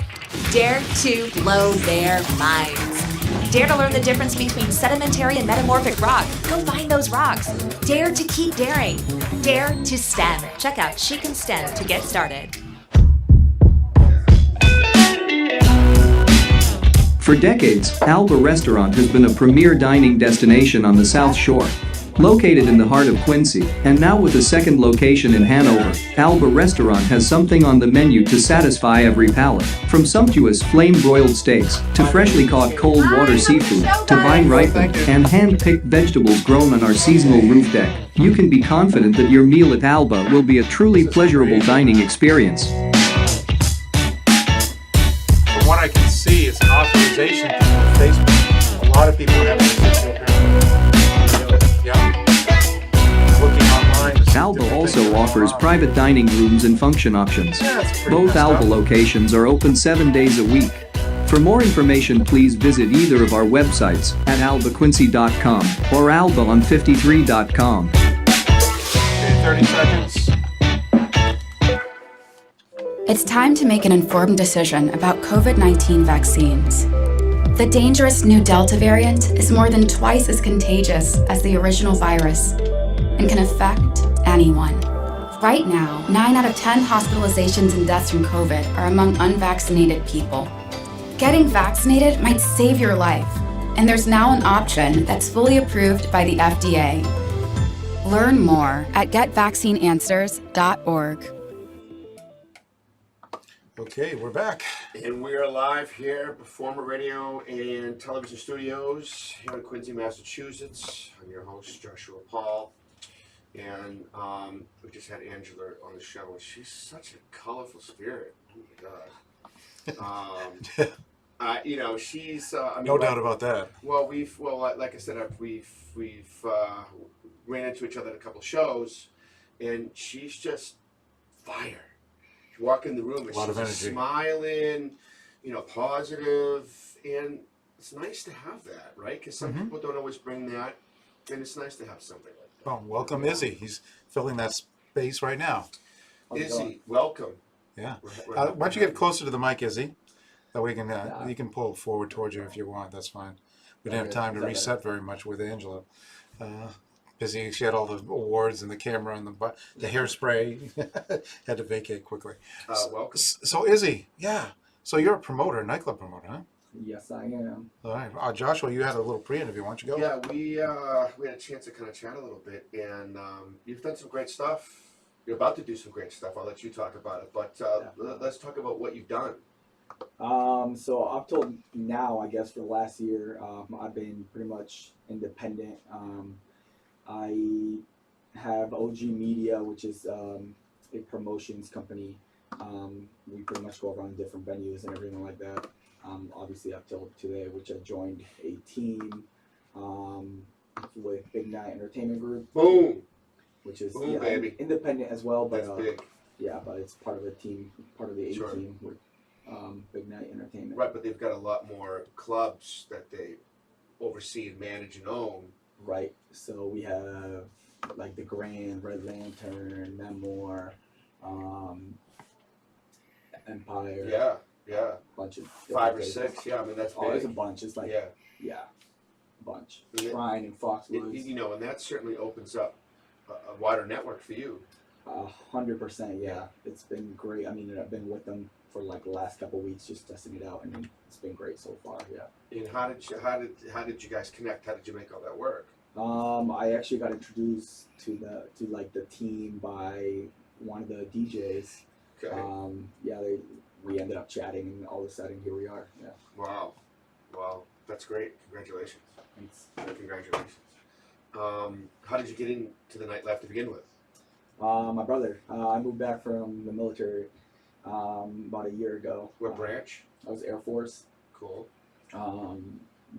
Dare to blow their minds. Dare to learn the difference between sedimentary and metamorphic rock. Go find those rocks. Dare to keep daring. Dare to STEM. Check out Chic and STEM to get started. For decades, Alba Restaurant has been a premier dining destination on the South Shore. Located in the heart of Quincy, and now with a second location in Hanover, Alba Restaurant has something on the menu to satisfy every palate. From sumptuous flame-broiled steaks, to freshly caught cold water seafood, to vine-ripened and hand-picked vegetables grown on our seasonal roof deck, you can be confident that your meal at Alba will be a truly pleasurable dining experience. From what I can see, it's an authorization thing on Facebook. A lot of people have this issue apparently. Yeah. Looking online. Alba also also offers private dining rooms and function options. Both Alba locations are open 7 days a week. For more information, please visit either of our websites at albaquincy.com or albaon53.com. Okay, 30 seconds. It's time to make an informed decision about COVID-19 vaccines. The dangerous new Delta variant is more than twice as contagious as the original virus and can affect anyone. Right now, 9 out of 10 hospitalizations and deaths from COVID are among unvaccinated people. Getting vaccinated might save your life, and there's now an option that's fully approved by the FDA. Learn more at getvaccineanswers.org. Okay, we're back. And we are live here at Performer Radio and Television Studios here in Quincy, Massachusetts. I'm your host, Joshua Paul. And we just had Angela on the show, and she's such a colorful spirit. Oh my God. You know, she's. I mean, No doubt about that. Well, like I said, we've ran into each other at a couple shows, and she's just fire. You walk in the room and she's just smiling, you know, positive, and it's nice to have that, right? Because some people don't always bring that, and it's nice to have something like that. Well, welcome Izzy. He's filling that space right now. Izzy, welcome. Yeah. Why don't you get closer to the mic, Izzy? That way you can pull it forward towards you if you want. That's fine. We didn't have time to reset very much with Angela. Busy, she had all the awards and the camera and the hairspray. Had to vacate quickly. Welcome. So Izzy, yeah. So you're a promoter, a nightclub promoter, huh? Yes, I am. All right, Joshua, you had a little pre-interview. Why don't you go? Yeah, we had a chance to kind of chat a little bit, and you've done some great stuff. You're about to do some great stuff. I'll let you talk about it, but let's talk about what you've done. So up till now, I guess for the last year, I've been pretty much independent. I have OG Media, which is a promotions company. We pretty much go around different venues and everything like that. Obviously up till today, which I joined a team with Big Night Entertainment Group. Boom! Which is Boom, baby. Independent as well, but that's big. Yeah, but it's part of a team, part of the A Sure. team with Big Night Entertainment. Right, but they've got a lot more clubs that they oversee and manage and own. Right. So we have like the Grand, Red Lantern, Memoir, Empire. Yeah. Bunch of 5 or 6. Yeah, I mean that's big. There's a bunch. It's like a bunch. Shrine and Foxwoods. You know, and that certainly opens up a wider network for you. 100%. Yeah, it's been great. I mean, I've been with them for like the last couple of weeks, just testing it out, and it's been great so far. Yeah. And how did you guys connect? How did you make all that work? I actually got introduced to the team by one of the DJs. Okay. We ended up chatting, and all of a sudden here we are. Yeah. Wow, that's great. Congratulations. Thanks. Congratulations. How did you get into the nightlife to begin with? My brother. I moved back from the military about a year ago. What branch? I was Air Force. Cool.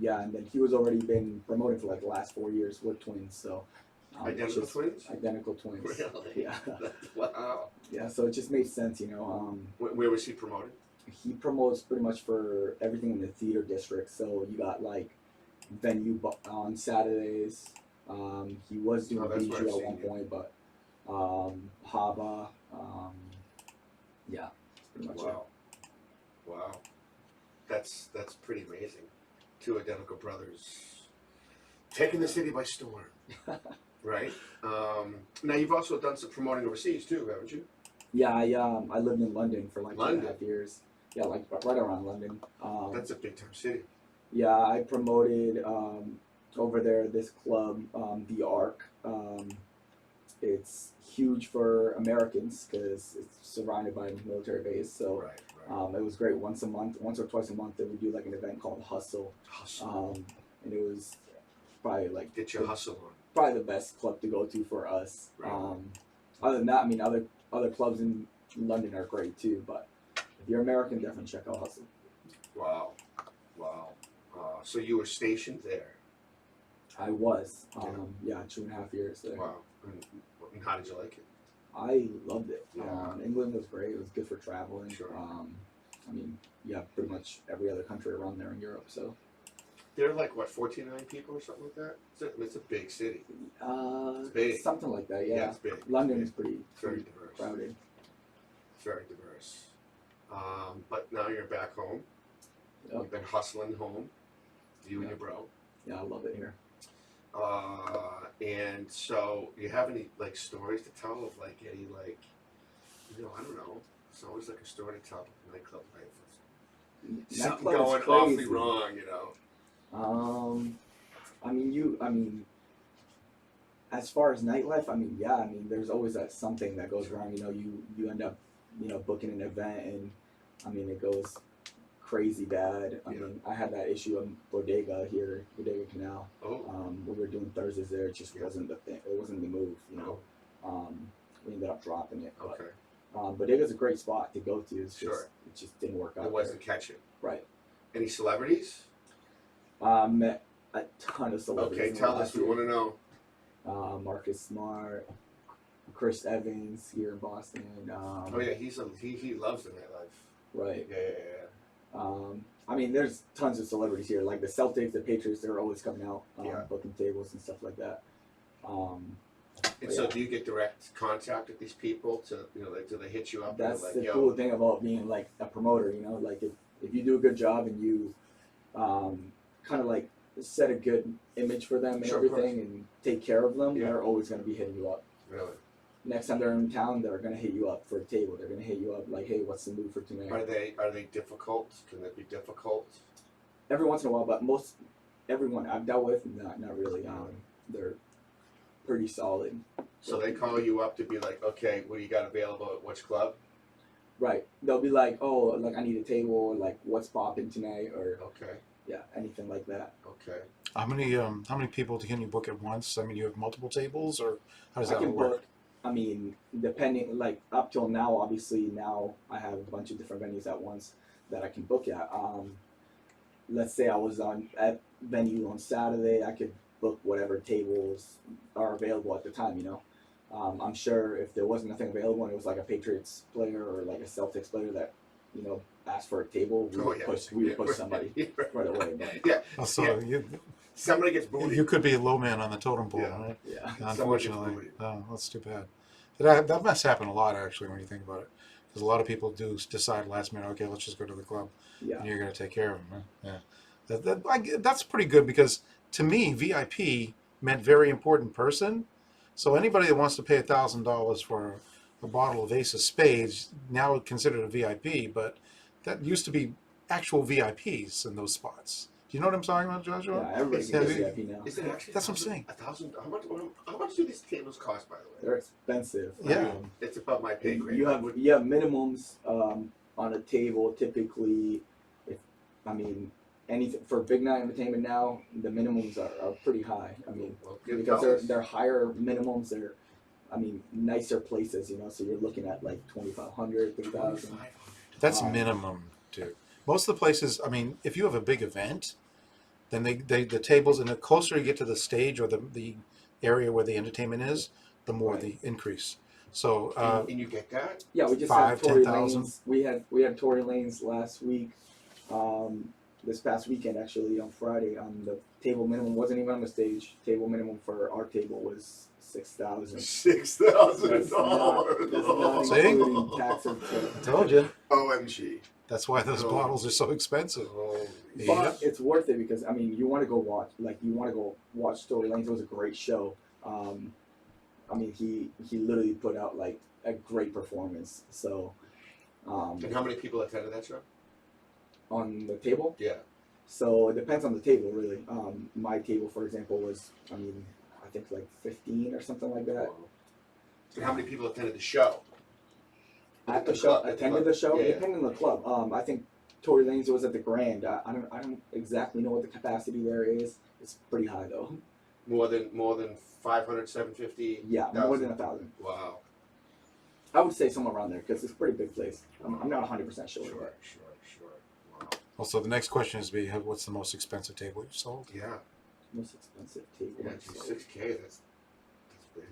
Yeah, and then he was already been promoting for like the last 4 years with twins. So identical twins. Identical twins. Really? Yeah. Wow. Yeah, so it just made sense, you know. Where was he promoted? He promotes pretty much for everything in the theater district. So you got like venue on Saturdays. He was doing Bijou at one point, but Haba. Yeah, pretty much. Wow. That's pretty amazing. 2 identical brothers taking the city by storm. Right. Now you've also done some promoting overseas too, haven't you? Yeah, I lived in London for like 2.5 years. Yeah, like right around London. That's a big time city. Yeah, I promoted over there this club, the Arc. It's huge for Americans because it's surrounded by a military base. So it was great. Once or twice a month, they would do like an event called Hustle. And it was probably like get your hustle on. Probably the best club to go to for us. Other than that, I mean, other clubs in London are great too. But if you're American, definitely check out Hustle. Wow. So you were stationed there? I was. 2.5 years there. Wow. And how did you like it? I loved it. Yeah. England was great. It was good for traveling. Sure. I mean, yeah, pretty much every other country around there in Europe. So. They're like what, 14 million people or something like that. It's a big city. It's big. Something like that. Yeah. It's big. London is It's very pretty diverse. crowded. It's very diverse. But now you're back home. Yep. You've been hustling home. You and your bro. Yeah, I love it here. And so, you have any like stories to tell of like any like, I don't know. It's always like a story to tell of nightclub life. Something going awfully wrong, I mean, as far as nightlife, there's always something that goes wrong. You end up, booking an event and, it goes crazy bad. I mean, I had that issue in Bodega Canal. We were doing Thursdays there. It just wasn't the thing. It wasn't the move, we ended up dropping it. But, Bodega's a great spot to go to. It's just, it just didn't work out. It wasn't catching. Right. Any celebrities? Met a ton of celebrities. Okay, tell us. We want to know. Marcus Smart, Chris Evans here in Boston. He loves the nightlife. Right. Yeah. There's tons of celebrities here. Like the Celtics, the Patriots, they're always coming out, booking tables and stuff like that. And so, do you get direct contact with these people? Do they hit you up? That's like, the cool thing about being like a promoter. Like if you do a good job and you kind of like set a good image for them and everything, and take care of them, they're always going to be hitting you up. Really? Next time they're in town, they're going to hit you up for a table. They're going to hit you up like, hey, what's the move for tonight? Are they difficult? Can they be difficult? Every once in a while, but everyone I've dealt with, not really. They're pretty solid. So they call you up to be like, okay, what do you got available at which club? Right. They'll be like, oh, like I need a table, or like what's popping tonight, or anything like that. Okay. How many people can you book at once? You have multiple tables, or how does that can work? Book, depending, like up till now, obviously now I have a bunch of different venues at once that I can book at. Let's say I was at venue on Saturday, I could book whatever tables are available at the time. I'm sure if there wasn't nothing available and it was like a Patriots player or like a Celtics player that asked for a table, we would push somebody right away. But, somebody gets booted. You could be a low man on the totem pole, right? Yeah. Unfortunately, that's too bad. That must happen a lot actually when you think about it, because a lot of people do decide last minute, okay, let's just go to the club, and you're going to take care of them. Yeah, that's pretty good, because to me, VIP meant very important person. So anybody that wants to pay $1,000 for a bottle of Ace of Spades now considered a VIP, but that used to be actual VIPs in those spots. Do you know what I'm talking about, Joshua? Yeah, everybody's VIP now. Is it actually? That's what I'm saying. $1,000. How much do these tables cost, by the way? They're expensive. Yeah. It's above my pay grade. You have minimums on a table typically. Anything for big night entertainment now, the minimums are pretty high. Because they're higher minimums. They're, nicer places. So you're looking at like 2,500, 3,000. That's minimum, dude. Most of the places, if you have a big event, then the tables, and the closer you get to the stage or the area where the entertainment is, the more the increase. So and you get that? Yeah, we just 5,000, had Tory 10,000. Lanes. We had Tory Lanes last week. This past weekend, actually, on Friday, the table minimum wasn't even on the stage. Table minimum for our table was $6,000. $6,000. See? Including tax and tip. I told you. OMG. That's why those bottles are so expensive. But it's worth it because you want to go watch Tory Lanez. It was a great show. He literally put out like a great performance. So. And how many people attended that show? On the table? Yeah. So it depends on the table, really. My table, for example, was I think like 15 or something like that. And how many people attended the show? At the show, attended the show. Yeah. Depending on the club. I think Tory Lanez was at the Grand. I don't exactly know what the capacity there is. It's pretty high though. More than 500, 750. Yeah, 1,000? more than 1,000. Wow. I would say somewhere around there because it's a pretty big place. I'm not 100% sure. Sure. Wow. Also, the next question is what's the most expensive table you've sold? Yeah. Most expensive table. Yeah, I've sold. $6K. That's big.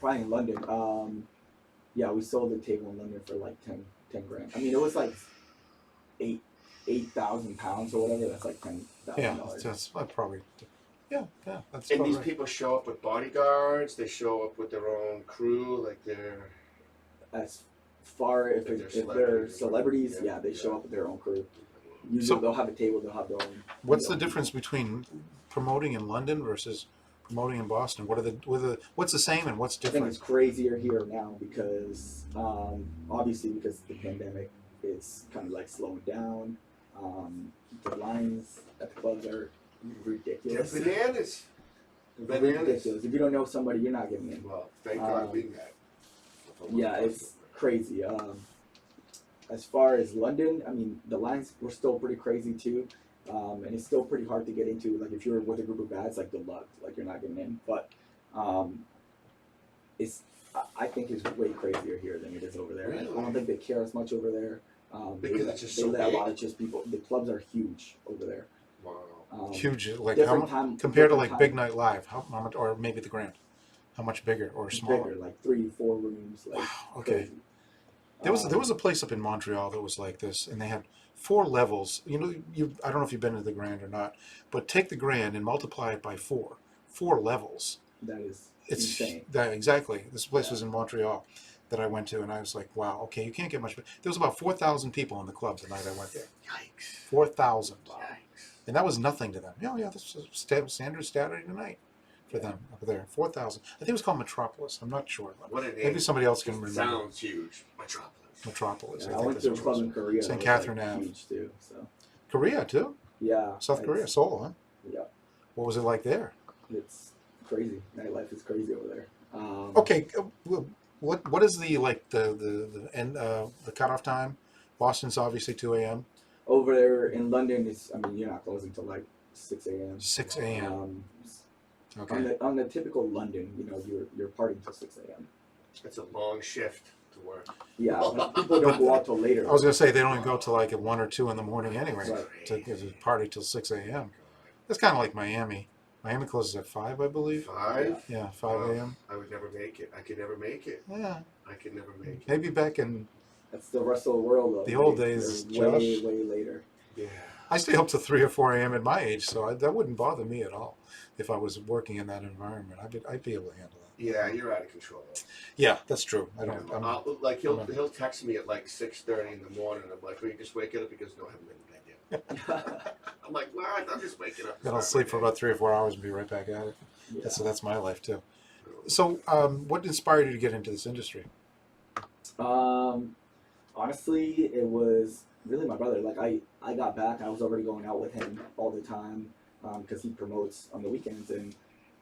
probably in London. Yeah, we sold the table in London for like 10 grand. I mean, it was like 8,000 pounds or whatever. That's like $10,000. Yeah, that's probably. Yeah, that's. And about these right. people show up with bodyguards. They show up with their own crew, like they're. As far if they're celebrities, Yeah, they show up with their own crew. Usually they'll have a table, they'll have their own. What's the difference between promoting in London versus promoting in Boston? What's the same and what's I think different? it's crazier here now because obviously because the pandemic is kind of like slowing down. The lines at the clubs are ridiculous. They're bananas. Ridiculous. If you don't know somebody, you're not getting in. Well, thank God we met. Yeah, it's crazy. As far as London, I mean, the lines were still pretty crazy too, and it's still pretty hard to get into. Like if you're with a group of guys, like good luck, like you're not getting in. But I think it's way crazier here than it is over there. Really? I don't think they care as much over there. Because it's just they so let big? a lot of just people. The clubs are huge over there. Wow. Huge, like different how time- compared to different like time. Big Night Live, how much, or maybe the Grand, how much bigger or smaller? Bigger, like 3-4 rooms. Like Okay. crazy. There was a place up in Montreal that was like this, and they had 4 levels. You know, I don't know if you've been to the Grand or not, but take the Grand and multiply it by 4 levels. That is It's insane. exactly. This place was in Montreal that I went to, and I was like, wow, okay, you can't get much. There was about 4,000 people in the club the night I went there. Yikes. 4,000. Yikes. And that was nothing to them. Yeah, this is standard Saturday night for them up there. 4,000. I think it was called Metropolis. I'm not sure. What a name. Maybe somebody else can It remember. Sounds huge. Metropolis. Yeah, I think went that's to a what it club was. in Korea. St. that was, Catherine like, Ave. huge too. So Korea too. yeah, South Korea, it's- Seoul, huh? Yeah, What was it like there? it's crazy. Nightlife is crazy over there. Okay, what is the the cutoff time? Boston's obviously 2 a.m. Over there in London, you're not closing till like 6 a.m. 6 a.m. Okay. On the typical London, you're partying till 6 a.m. It's a long shift to work. Yeah, but people don't go out till later. I was gonna say they don't even go till like at 1 or 2 in the morning anyway. Right. To party till 6 a.m. That's kind of like Miami. Miami closes at 5, I believe. 5? Yeah, 5 a.m. I would never make it. I could never make it. Yeah. I could never make it. Maybe back in That's the rest of the world, though. the old days, They're way, Josh. way later. Yeah. I stay up to 3 or 4 a.m. at my age, so that wouldn't bother me at all if I was working in that environment. I'd be able to handle that. Yeah, you're out of control. Yeah, that's true. I don't. He'll text me at like 6:30 in the morning. I'm like, "Will you just wake it up?" He goes, "No, I haven't been in bed yet." I'm like, "What? I'm just waking up." Then I'll sleep for about 3 or 4 hours and be right back at it. Yeah. That's my life too. So, what inspired you to get into this industry? Honestly, it was really my brother. Like I got back. I was already going out with him all the time because he promotes on the weekends, and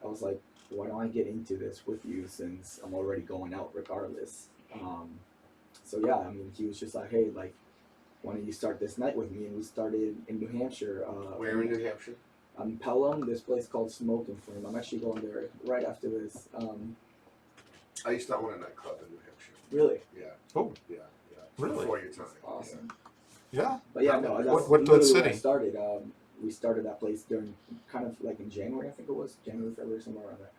I was like, why don't I get into this with you since I'm already going out regardless? So yeah, he was just like, hey, like, why don't you start this night with me? And we started in New Hampshire. Where in New Hampshire? Pelham, this place called Smoke and Flame. I'm actually going there right after this. I used to own a nightclub in New Hampshire. Really? Yeah. Oh. Yeah. Really? Before your time. Awesome. Yeah. But yeah, no, that's What literally when city? I started. We started that place during kind of like in January, I think it was January, February, somewhere around there.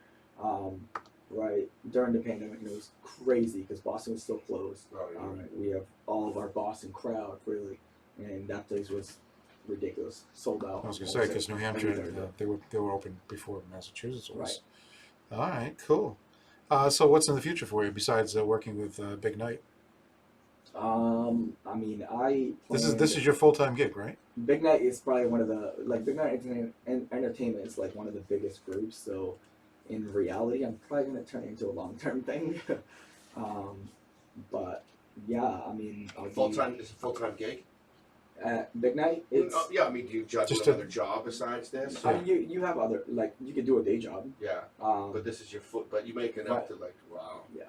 Right during the pandemic, and it was crazy because Boston was still closed. Oh, yeah, right. We have all of our Boston crowd really, and that place was ridiculous, sold out. I was gonna say because New Hampshire they were open before Massachusetts was. Right. All right, cool. So what's in the future for you besides working with Big Night? This is your full-time gig, right? Big Night is probably one of the Big Night Entertainment is like one of the biggest groups. So in reality, I'm probably gonna turn it into a long-term thing. But yeah, Full-time is a full-time gig. Big Night, it's yeah. Do you judge Just another job besides this? you have other you could do a day job. Yeah. But this is your but you make enough to like wow. Yeah.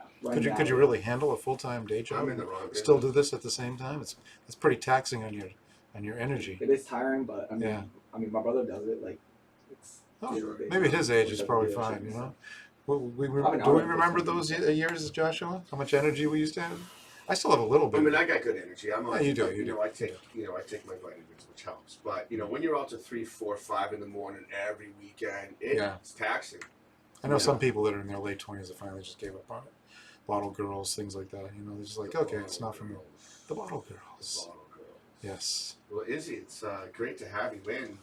Could you really handle a full-time day job? I'm in the wrong business. Still do this at the same time? It's pretty taxing on your energy. It is tiring, but my brother does it like it's. Maybe at his age it's probably fine, you know. Do we remember those years, Joshua? How much energy we used to have? I still have a little bit. I got good energy. I'm on. You do. I take my vitamins, which helps. But when you're out to 3, 4, 5 in the morning every weekend, it's taxing. I know some people that are in their late 20s that finally just gave up on it. Bottle girls, things like that. You know, they're just like, okay, it's not for me. The bottle girls. Yes. Well, Izzy, it's great to have you in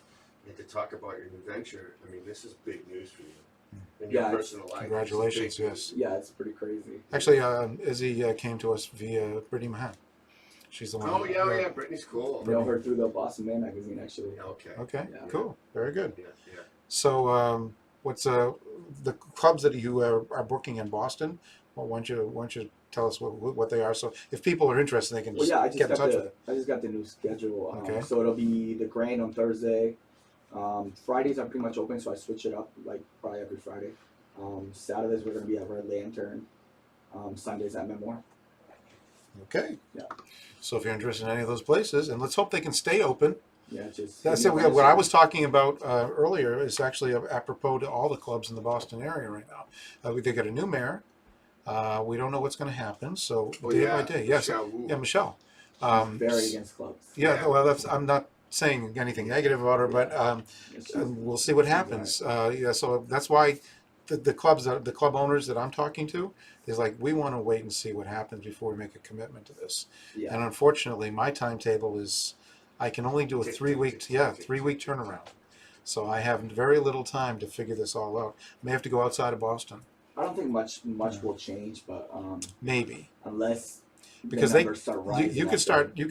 and to talk about your new venture. I mean, this is big news for you in your personal life. Congratulations, yes. Yeah, it's pretty crazy. Actually, Izzy came to us via Brittany Mahan. She's the one. Oh, yeah, Brittany's cool. I know her through the Boston Man magazine, actually. Okay, cool. Very good. Yeah. So, what's the clubs that you are booking in Boston? Well, why don't you tell us what they are? So, if people are interested, they can just get in touch with it. I just got the new schedule. Okay. So it'll be the Grand on Thursday. Fridays are pretty much open, so I switch it up like probably every Friday. Saturdays we're gonna be at Red Lantern. Sundays at Memoir. Okay. Yeah. So if you're interested in any of those places, and let's hope they can stay open. Yeah, just That's it. What I was talking about earlier is actually apropos to all the clubs in the Boston area right now. They got a new mayor. We don't know what's going to happen. So day by day, yes, Michelle. Very against clubs. Yeah, well, I'm not saying anything negative about her, but we'll see what happens. So that's why the club owners that I'm talking to is like, we want to wait and see what happens before we make a commitment to this. Yeah. And unfortunately, my timetable is I can only do a 3-week turnaround. So I have very little time to figure this all out. I may have to go outside of Boston. I don't think much will change, but maybe unless because you could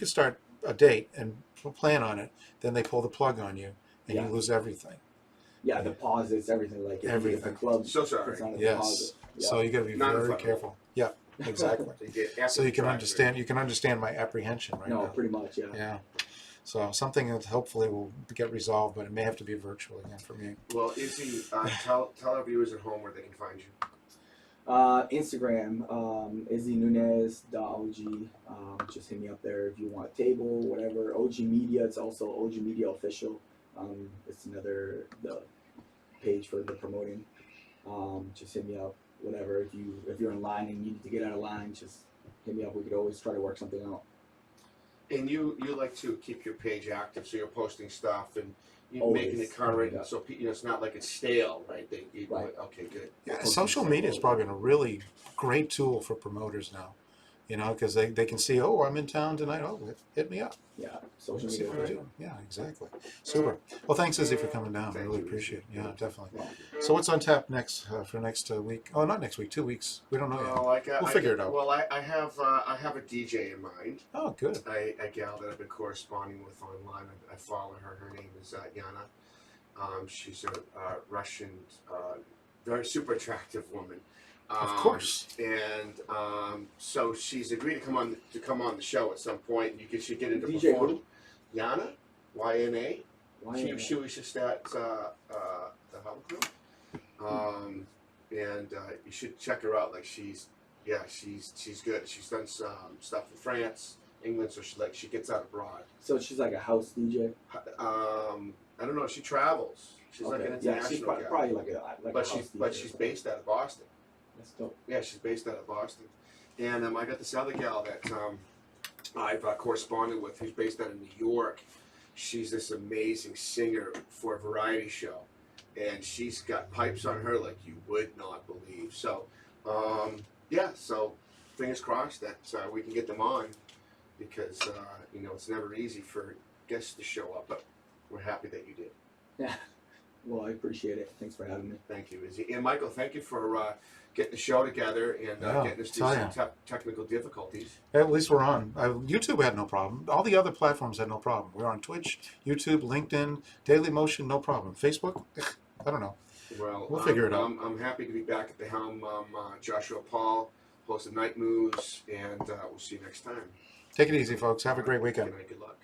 start a date and plan on it, then they pull the plug on you and you lose everything. Yeah, deposits, everything like everything. If the club puts on a deposit. Yeah. So you got to be very careful. Yeah, exactly. So you can understand. You can understand my apprehension right now. No, pretty much. Yeah. Yeah. So something that hopefully will get resolved, but it may have to be virtual again for me. Well, Izzy, tell our viewers at home where they can find you. Instagram, Izzy Nunez.og. Just hit me up there if you want a table, whatever. OG Media, it's also OG Media Official. It's the page for the promoting. Just hit me up, whatever. If you're in line and you need to get out of line, just hit me up. We could always try to work something out. And you like to keep your page active, so you're posting stuff and you're Always. making it current, so it's not like it's stale, right? Right. Okay, good. Yeah, social media is probably a really great tool for promoters now. Because they can see, oh, I'm in town tonight. Oh, hit me up. Yeah, social media. Yeah, exactly. Super. Well, thanks, Izzy, for coming down. I really appreciate it. Yeah, definitely. So what's on tap next for next week? Oh, not next week. 2 weeks. We don't know yet. We'll figure it out. Well, I have a DJ in mind. Oh, good. A gal that I've been corresponding with online. I follow her. Her name is Yana. She's a Russian, very super attractive woman. Of course. And so she's agreed to come on the show at some point. You should get into DJ perform. Yana, YNA. She was just at the Alba Restaurant. And you should check her out. Like she's good. She's done some stuff in France, England. So she gets out abroad. So she's like a house DJ. I don't know. She travels. She's like an international. Yeah, she's probably like a house DJ. But she's based out of Boston. That's dope. Yeah, she's based out of Boston. And I got this other gal that I've corresponded with who's based out of New York. She's this amazing singer for a variety show. And she's got pipes on her like you would not believe. So, so fingers crossed that we can get them on because, it's never easy for guests to show up. But we're happy that you did. Yeah. Well, I appreciate it. Thanks for having me. Thank you, Izzy. And Michael, thank you for getting the show together and getting us through some technical difficulties. At least we're on. YouTube had no problem. All the other platforms had no problem. We're on Twitch, YouTube, LinkedIn, Daily Motion, no problem. Facebook, I don't know. Well, we'll figure it out. I'm happy to be back at the helm. Joshua Paul, host of Night Moves, and we'll see you next time. Take it easy, folks. Have a great weekend. Good luck.